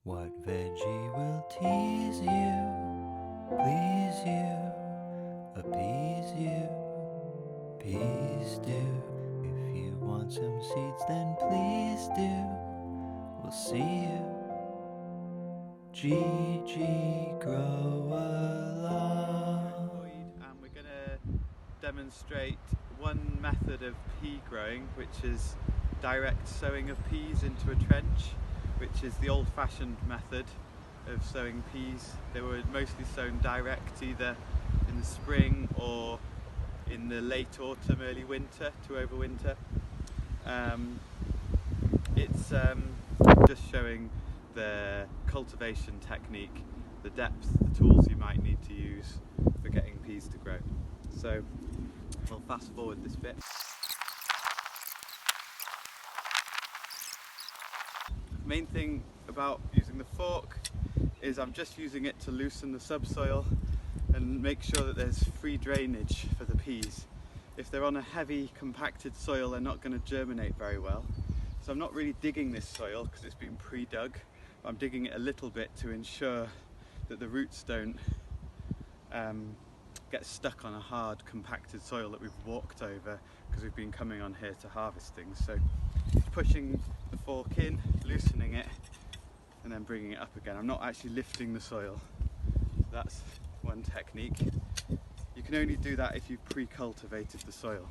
What veggie will tease you, please you, appease you? Peas do. If you want some seeds, then please do. We'll see you. GG, grow along. And we're going to demonstrate one method of pea growing, which is direct sowing of peas into a trench, which is the old-fashioned method of sowing peas. They were mostly sown direct, either in the spring or in the late autumn, early winter to overwinter. It's just showing the cultivation technique, the depth, the tools you might need to use for getting peas to grow. So we'll fast forward this bit. Main thing about using the fork is I'm just using it to loosen the subsoil and make sure that there's free drainage for the peas. If they're on a heavy compacted soil, they're not going to germinate very well. So I'm not really digging this soil because it's been pre-dug. I'm digging it a little bit to ensure that the roots don't get stuck on a hard compacted soil that we've walked over because we've been coming on here to harvest things. So pushing the fork in, loosening it, and then bringing it up again. I'm not actually lifting the soil. So that's one technique. You can only do that if you've pre-cultivated the soil.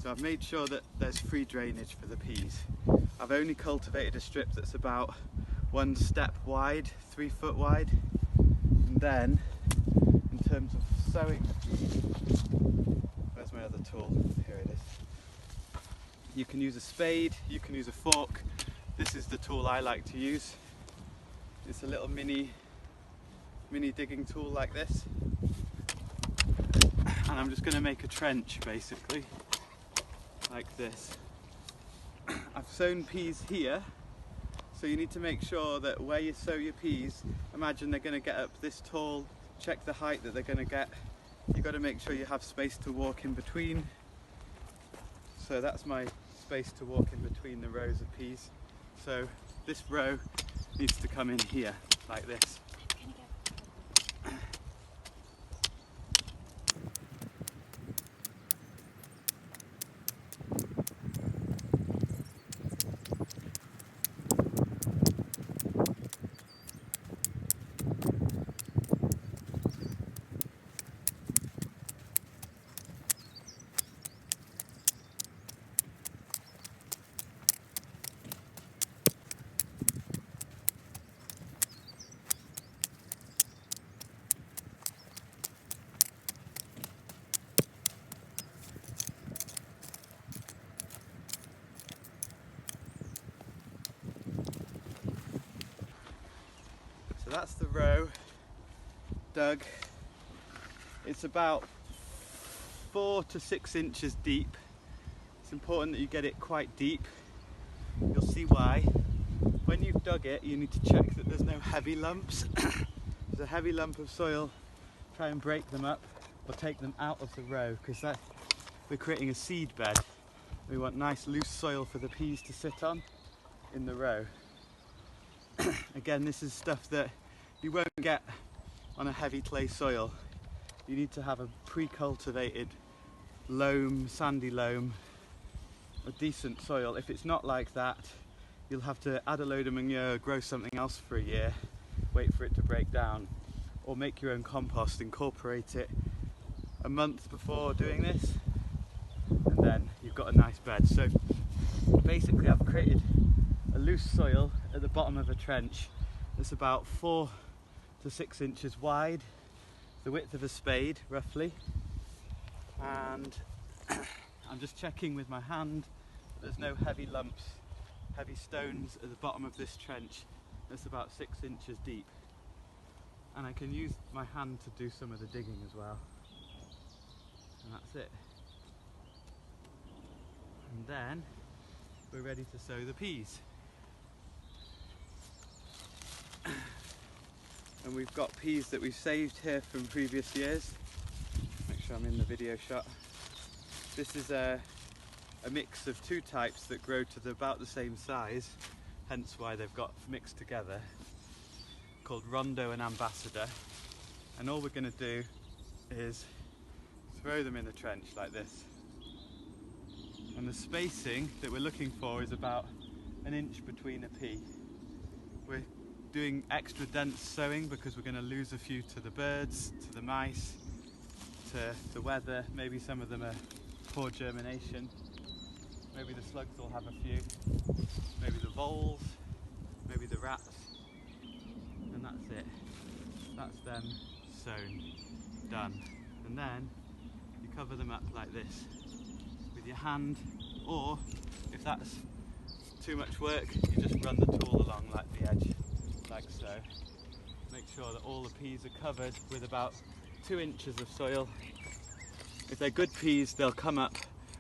So I've made sure that there's free drainage for the peas. I've only cultivated a strip that's about 1 step wide, 3 foot wide. And then, in terms of sowing the peas, where's my other tool? Here it is. You can use a spade, you can use a fork. This is the tool I like to use. It's a little mini digging tool like this. And I'm just going to make a trench basically, like this. I've sown peas here, so you need to make sure that where you sow your peas, imagine they're going to get up this tall, check the height that they're going to get. You've got to make sure you have space to walk in between. So that's my space to walk in between the rows of peas. So this row needs to come in here, like this. So that's the row dug. It's about 4 to 6 inches deep. It's important that you get it quite deep. You'll see why. When you've dug it, you need to check that there's no heavy lumps. If there's a heavy lump of soil, try and break them up or take them out of the row, because we're creating a seed bed. We want nice loose soil for the peas to sit on in the row. Again, this is stuff that you won't get on a heavy clay soil. You need to have a pre-cultivated loam, sandy loam, a decent soil. If it's not like that, you'll have to add a load of manure, grow something else for a year, wait for it to break down, or make your own compost, incorporate it a month before doing this, and then you've got a nice bed. So basically I've created a loose soil at the bottom of a trench that's about 4 to 6 inches wide, the width of a spade roughly, and I'm just checking with my hand that there's no heavy lumps, heavy stones at the bottom of this trench that's about 6 inches deep. And I can use my hand to do some of the digging as well. And that's it. And then we're ready to sow the peas. And we've got peas that we've saved here from previous years. Make sure I'm in the video shot. This is a mix of 2 types that grow to about the same size, hence why they've got mixed together. called Rondo and Ambassador, and all we're going to do is throw them in the trench like this. And the spacing that we're looking for is about an inch between a pea. We're doing extra dense sowing because we're going to lose a few to the birds, to the mice, to the weather. Maybe some of them are poor germination. Maybe the slugs will have a few. Maybe the voles, maybe the rats. And that's it. That's them sown, done. And then you cover them up like this with your hand, or if that's too much work, you just run the tool along like the edge, like so. Make sure that all the peas are covered with about 2 inches of soil. If they're good peas, they'll come up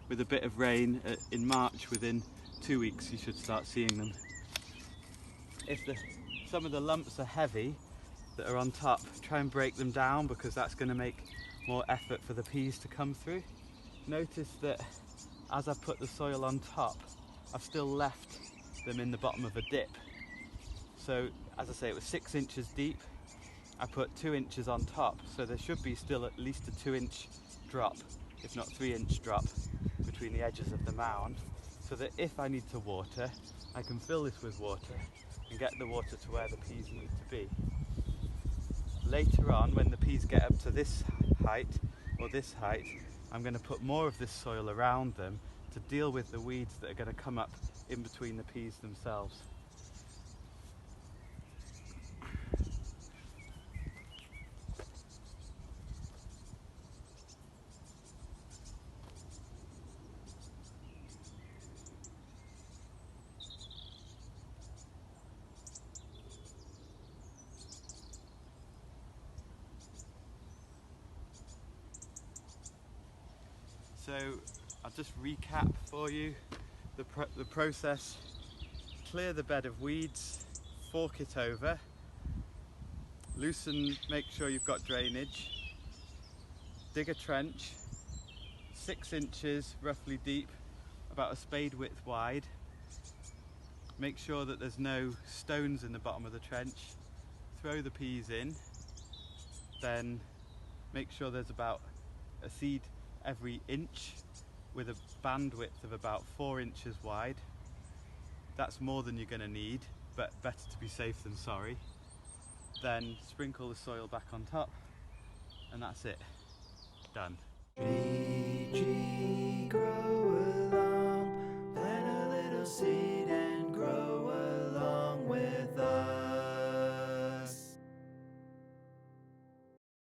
with a bit of rain in March. Within 2 weeks you should start seeing them. If some of the lumps are heavy that are on top, try and break them down, because that's going to make more effort for the peas to come through. Notice that as I put the soil on top, I've still left them in the bottom of a dip. So as I say, it was 6 inches deep. I put 2 inches on top, so there should be still at least a 2-inch drop, if not 3-inch drop, between the edges of the mound, so that if I need to water, I can fill this with water and get the water to where the peas need to be. Later on, when the peas get up to this height or this height, I'm going to put more of this soil around them to deal with the weeds that are going to come up in between the peas themselves. So I'll just recap for you the process. Clear the bed of weeds, fork it over, loosen, make sure you've got drainage, dig a trench 6 inches roughly deep, about a spade width wide. Make sure that there's no stones in the bottom of the trench. Throw the peas in, then make sure there's about a seed every inch with a bandwidth of about 4 inches wide. That's more than you're going to need, but better to be safe than sorry. Then sprinkle the soil back on top, and that's it. Done. Tree, tree, grow.